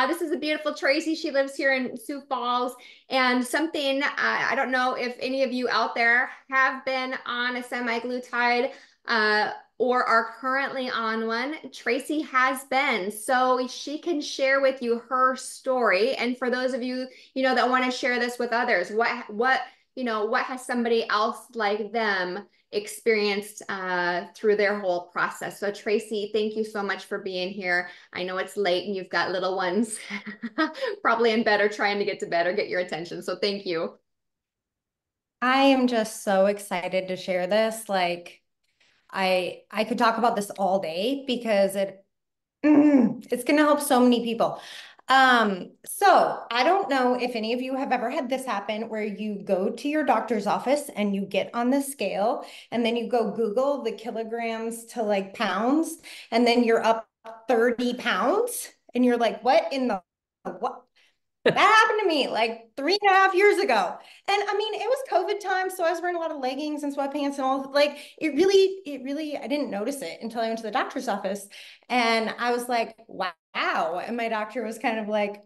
This is a beautiful Tracy. She lives here in Sioux Falls. And something, I don't know if any of you out there have been on a semaglutide or are currently on one. Tracy has been. So she can share with you her story. And for those of you, that want to share this with others, what has somebody else like them experienced through their whole process. So Tracy, thank you so much for being here. I know it's late and you've got little ones probably in bed or trying to get to bed or get your attention. So thank you. I am just so excited to share this. Like I could talk about this all day because it's going to help so many people. So I don't know if any of you have ever had this happen where you go to your doctor's office and you get on the scale and then you go Google the kilograms to like pounds and then you're up 30 pounds and you're like, what in the what? That happened to me like 3.5 years ago. And I mean, it was COVID time, so I was wearing a lot of leggings and sweatpants and all. Like, I didn't notice it until I went to the doctor's office. And I was like, wow. And my doctor was kind of like,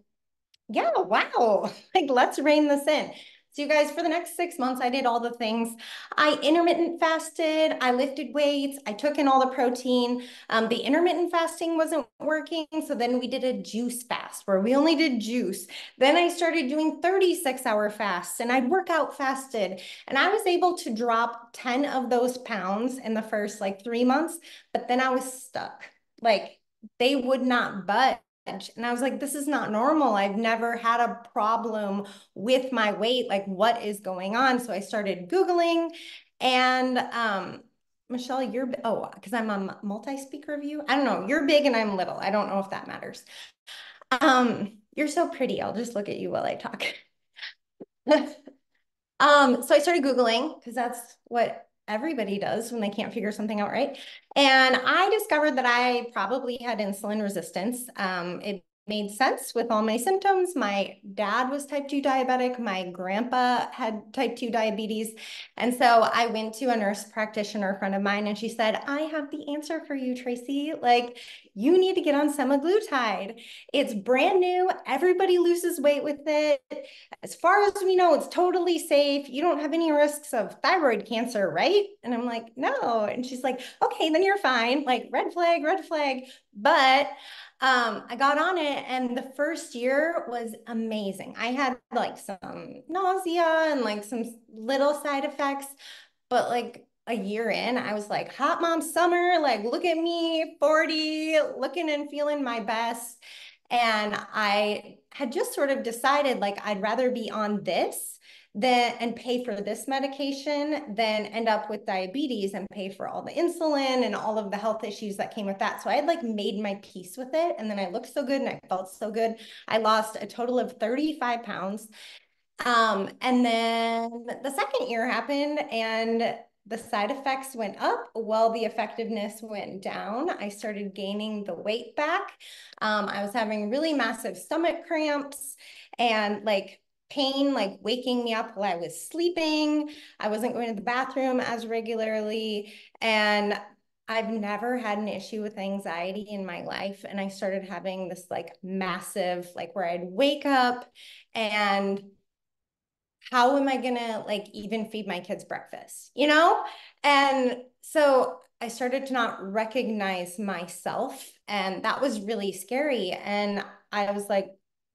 yeah, wow. Like, let's rein this in. So, you guys, for the next 6 months, I did all the things. I intermittent fasted, I lifted weights, I took in all the protein. The intermittent fasting wasn't working. So then we did a juice fast where we only did juice. Then I started doing 36-hour fasts and I'd work out fasted. And I was able to drop 10 of those pounds in the first like 3 months, but then I was stuck. Like, they would not budge. And I was like, this is not normal. I've never had a problem with my weight. Like, what is going on? So I started Googling and Michelle, because I'm a multi-speaker of you. I don't know. You're big and I'm little. I don't know if that matters. You're so pretty. I'll just look at you while I talk. So I started Googling because that's what everybody does when they can't figure something out, right? And I discovered that I probably had insulin resistance. It made sense with all my symptoms. My dad was type 2 diabetic. My grandpa had type 2 diabetes. And so I went to a nurse practitioner friend of mine and she said, I have the answer for you, Tracy. Like, you need to get on semaglutide. It's brand new. Everybody loses weight with it. As far as we know, it's totally safe. You don't have any risks of thyroid cancer, right? And I'm like, no. And she's like, okay, then you're fine. Like, red flag, red flag. But I got on it, and the first year was amazing. I had like some nausea and like some little side effects, but like a year in, I was like, hot mom summer, like, look at me, 40, looking and feeling my best. And I had just sort of decided like I'd rather be on this than and pay for this medication than end up with diabetes and pay for all the insulin and all of the health issues that came with that. So I had like made my peace with it. And then I looked so good and I felt so good. I lost a total of 35 pounds. And then the second year happened and the side effects went up while the effectiveness went down. I started gaining the weight back. I was having really massive stomach cramps and like pain, like waking me up while I was sleeping. I wasn't going to the bathroom as regularly. And I've never had an issue with anxiety in my life. And I started having this like massive, like where I'd wake up and how am I gonna like even feed my kids breakfast, you know? And so I started to not recognize myself, and that was really scary. And I was like,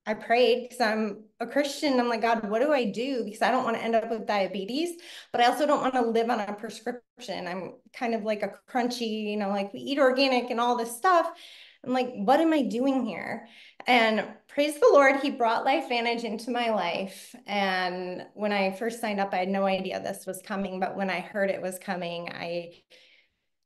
I prayed because I'm a Christian. I'm like, God, what do I do? Because I don't want to end up with diabetes, but I also don't want to live on a prescription. I'm kind of like a crunchy, like we eat organic and all this stuff. I'm like, what am I doing here? And praise the Lord, he brought LifeVantage into my life. And when I first signed up, I had no idea this was coming. But when I heard it was coming, I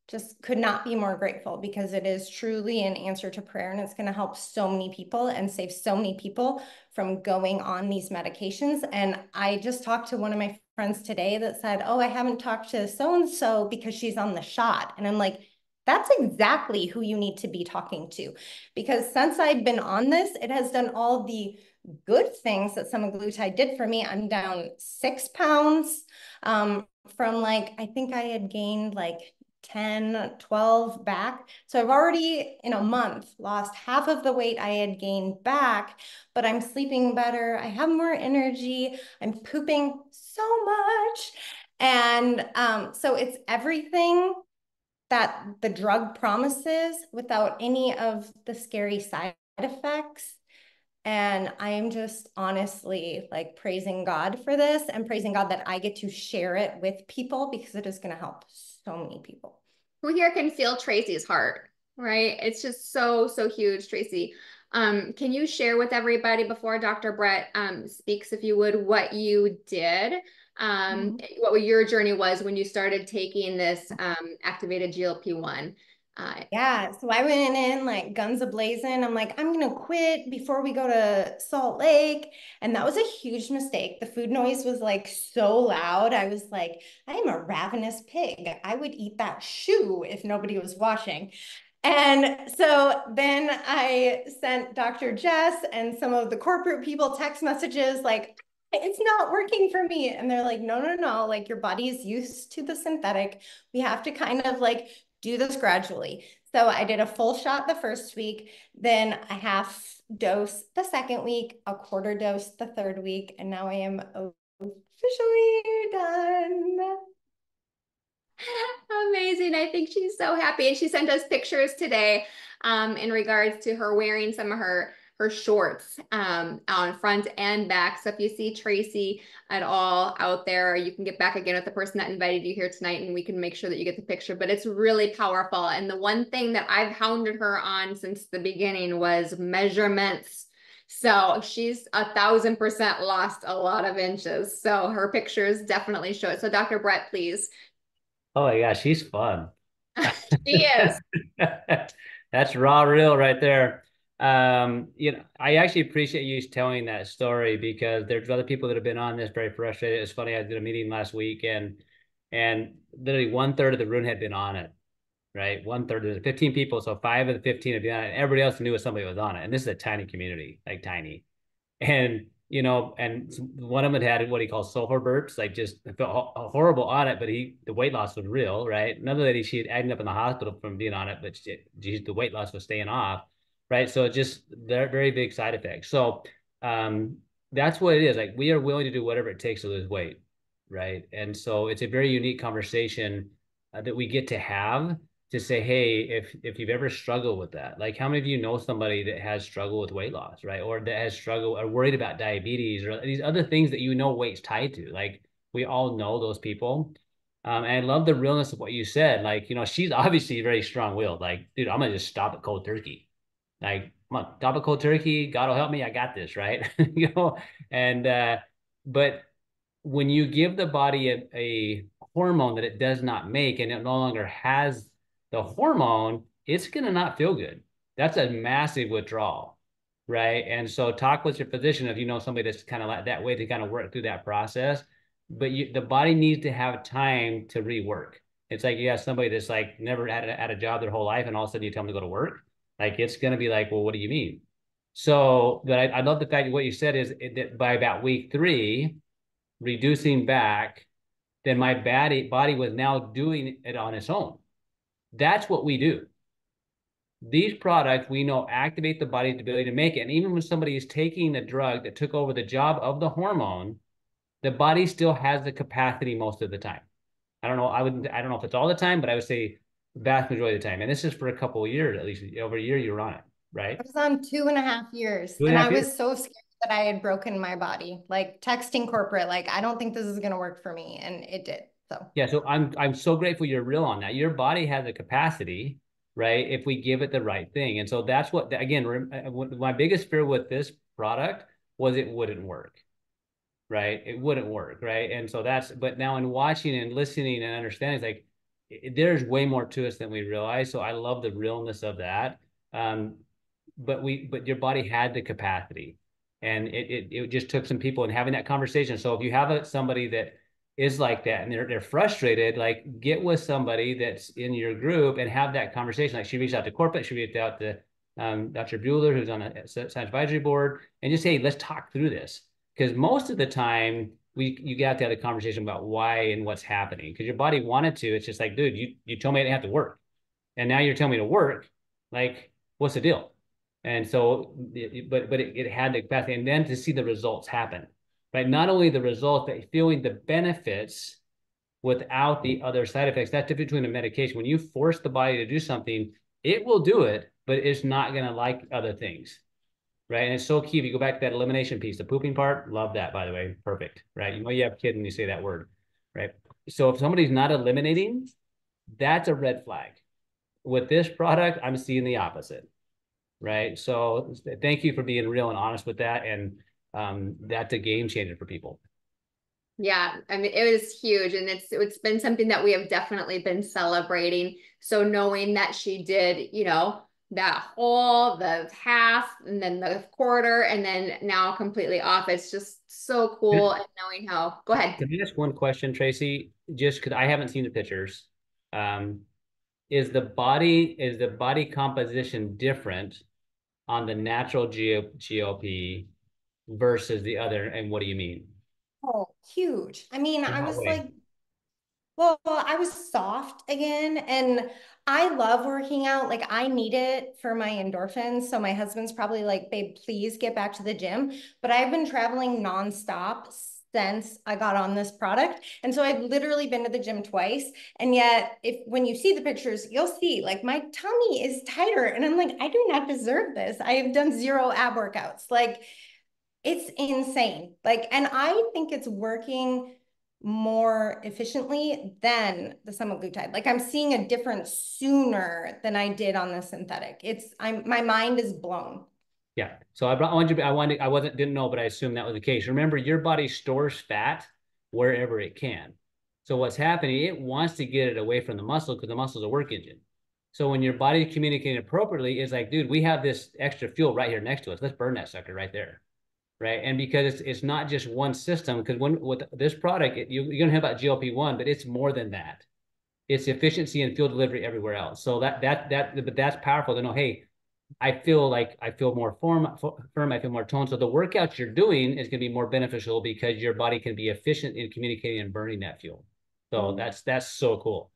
just could not be more grateful because it is truly an answer to prayer and it's going to help so many people and save so many people from going on these medications. And I just talked to one of my friends today that said, oh, I haven't talked to so-and-so because she's on the shot. And I'm like, that's exactly who you need to be talking to. Because since I've been on this, it has done all the good things that semaglutide did for me. I'm down 6 pounds from like, I think I had gained like 10, 12 back. So I've already in a month lost half of the weight I had gained back, but I'm sleeping better. I have more energy. I'm pooping so much. And so it's everything that the drug promises without any of the scary side effects. And I am just honestly like praising God for this and praising God that I get to share it with people because it is going to help so many people. Who here can feel Tracy's heart, right? It's just so, so huge, Tracy. Can you share with everybody before Dr. Brett speaks, if you would, what you did, what your journey was when you started taking this activated GLP-1? Yeah, so I went in like guns a-blazing. I'm like, I'm gonna quit before we go to Salt Lake. And that was a huge mistake. The food noise was like so loud. I was like, I am a ravenous pig. I would eat that shoe if nobody was watching. And so then I sent Dr. Jess and some of the corporate people text messages like, it's not working for me. And they're like, no, no, no, like your body is used to the synthetic. We have to kind of like do this gradually. So I did a full shot the first week, then a half dose the second week, a quarter dose the third week, and now I am officially done. Amazing. I think she's so happy. And she sent us pictures today in regards to her wearing some of her shorts on front and back. So if you see Tracy at all out there, you can get back again with the person that invited you here tonight and we can make sure that you get the picture. But it's really powerful. And the one thing that I've hounded her on since the beginning was measurements. So she's 1,000% lost a lot of inches. So her pictures definitely show it. So Dr. Brett, please. Oh my gosh, she's fun. She is. That's raw real right there. I actually appreciate you telling that story because there's other people that have been on this very frustrated. It's funny, I did a meeting last week and literally 1/3 of the room had been on it, right? 1/3, there's 15 people, so 5 of the 15 had been on it. Everybody else knew somebody was on it. And this is a tiny community, like tiny. And and one of them had what he calls sulfur burps, like just felt horrible on it, but the weight loss was real, right? Another lady, she had ended up in the hospital from being on it, but the weight loss was staying off, right? So they're very big side effects. So that's what it is. Like we are willing to do whatever it takes to lose weight, right? And so it's a very unique conversation that we get to have to say, hey, if you've ever struggled with that, like how many of you know somebody that has struggled with weight loss, right? Or that has struggled or worried about diabetes or these other things that weight's tied to. Like we all know those people. And I love the realness of what you said. Like, she's obviously very strong-willed. Like, dude, I'm gonna just stop at cold turkey. Like, come on, stop at cold turkey. God will help me. I got this, right? And but when you give the body a hormone that it does not make and it no longer has the hormone, it's going to not feel good. That's a massive withdrawal, right? And so talk with your physician if you know somebody that's kind of like that way to kind of work through that process. But the body needs to have time to rework. It's like you have somebody that's like never had a job their whole life and all of a sudden you tell them to go to work. Like it's going to be like, well, what do you mean? So, but I love the fact that what you said is that by about week 3, reducing back, then my body was now doing it on its own. That's what we do. These products we know activate the body's ability to make it. And even when somebody is taking a drug that took over the job of the hormone, the body still has the capacity most of the time. I don't know if it's all the time, but I would say vast majority of the time. And this is for a couple of years, at least over a year you were on it, right? I was on 2.5 years Two and and a half I years. was so scared that I had broken my body, like texting corporate, like, I don't think this is going to work for me. And it did. So yeah, so I'm so grateful you're real on that. Your body has a capacity, right? If we give it the right thing. And so that's what, again, my biggest fear with this product was it wouldn't work, right? It wouldn't work, right? And so but now in watching and listening and understanding, it's like, there's way more to us than we realize. So I love the realness of that. But your body had the capacity and it just took some people and having that conversation. So if you have somebody that is like that and they're frustrated, like get with somebody that's in your group and have that conversation. Like she reached out to corporate, she reached out to Dr. Bueller, who's on a science advisory board, and just say, let's talk through this. Because most of the time you got to have a conversation about why and what's happening, because your body wanted to. It's just like, dude, you told me I didn't have to work, and now you're telling me to work. Like, what's the deal? And so, but it had the capacity, and then to see the results happen, right? Not only the results, but feeling the benefits without the other side effects. That's different between a medication. When you force the body to do something, it will do it, but it's not going to like other things, right? And it's so key. If you go back to that elimination piece, the pooping part, love that, by the way. Perfect, right? You know you have a kid when you say that word, right? So if somebody's not eliminating, that's a red flag. With this product, I'm seeing the opposite, right? So thank you for being real and honest with that. And that's a game changer for people. Yeah, I mean, it was huge, and it's been something that we have definitely been celebrating. So knowing that she did, you know, that whole, the half, and then the quarter, and then now completely off, it's just so cool. And knowing how, go ahead. Can I ask one question, Tracy? Just because I haven't seen the pictures. Is the body composition different on the natural GLP versus the other? And what do you mean? Oh, huge. I mean, In I what was way? like, well, I was soft again, and I love working out. Like, I need it for my endorphins. So my husband's probably like, babe, please get back to the gym. But I've been traveling nonstop since I got on this product. And so I've literally been to the gym twice. And yet, when you see the pictures, you'll see like my tummy is tighter. And I'm like, I do not deserve this. I have done 0 ab workouts. Like, it's insane. Like, and I think it's working more efficiently than the semaglutide. Like, I'm seeing a difference sooner than I did on the synthetic. My mind is blown. Yeah. So I didn't know, but I assumed that was the case. Remember, your body stores fat wherever it can. So what's happening, it wants to get it away from the muscle because the muscle is a work engine. So when your body is communicating appropriately, it's like, dude, we have this extra fuel right here next to us. Let's burn that sucker right there. Right. And because it's not just one system, because with this product, you're going to hear about GLP-1, but it's more than that. It's efficiency and fuel delivery everywhere else. So but that's powerful to know, hey, I feel more firm, I feel more toned. So the workouts you're doing is going to be more beneficial because your body can be efficient in communicating and burning that fuel. So that's so cool.